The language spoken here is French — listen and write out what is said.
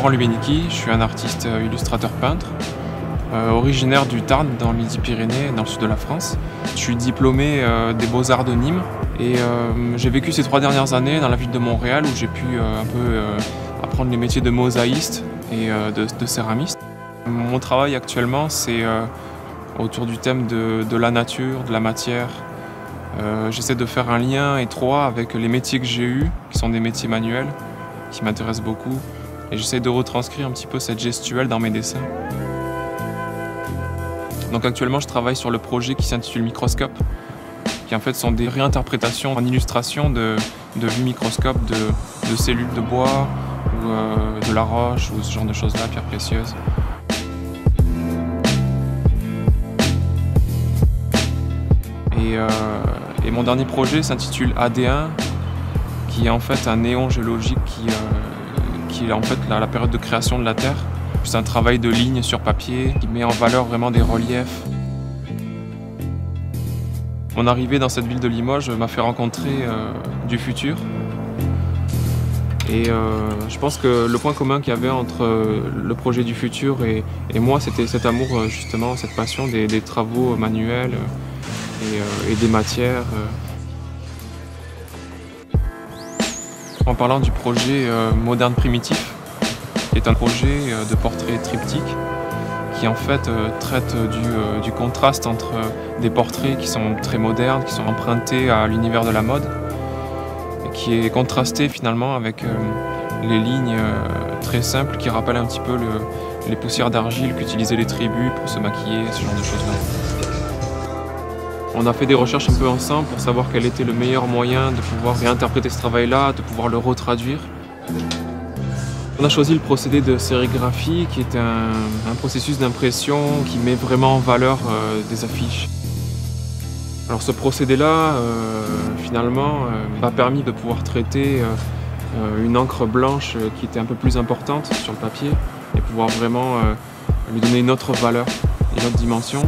Laurent Lubeniki, je suis un artiste illustrateur peintre, originaire du Tarn dans le Midi-Pyrénées, dans le sud de la France. Je suis diplômé des Beaux-Arts de Nîmes et j'ai vécu ces 3 dernières années dans la ville de Montréal où j'ai pu un peu apprendre les métiers de mosaïste et de céramiste. Mon travail actuellement c'est autour du thème de la nature, de la matière. J'essaie de faire un lien étroit avec les métiers que j'ai eus, qui sont des métiers manuels, qui m'intéressent beaucoup. Et j'essaie de retranscrire un petit peu cette gestuelle dans mes dessins. Donc actuellement, je travaille sur le projet qui s'intitule Microscope, qui en fait sont des réinterprétations en illustration de vues microscope de cellules de bois, ou de la roche, ou ce genre de choses-là, pierres précieuses. Et mon dernier projet s'intitule AD1, qui est en fait un néon géologique qui est en fait la période de création de la Terre. C'est un travail de ligne sur papier qui met en valeur vraiment des reliefs. Mon arrivée dans cette ville de Limoges m'a fait rencontrer du futur. Et je pense que le point commun qu'il y avait entre le projet du futur et moi, c'était cet amour, justement, cette passion des travaux manuels et des matières. En parlant du projet Moderne Primitif, qui est un projet de portrait triptyque qui en fait traite du contraste entre des portraits qui sont très modernes, qui sont empruntés à l'univers de la mode, et qui est contrasté finalement avec les lignes très simples qui rappellent un petit peu les poussières d'argile qu'utilisaient les tribus pour se maquiller, ce genre de choses-là. On a fait des recherches un peu ensemble pour savoir quel était le meilleur moyen de pouvoir réinterpréter ce travail-là, de pouvoir le retraduire. On a choisi le procédé de sérigraphie, qui est un processus d'impression qui met vraiment en valeur des affiches. Alors ce procédé-là, finalement, m'a permis de pouvoir traiter une encre blanche qui était un peu plus importante sur le papier et pouvoir vraiment lui donner une autre valeur, une autre dimension.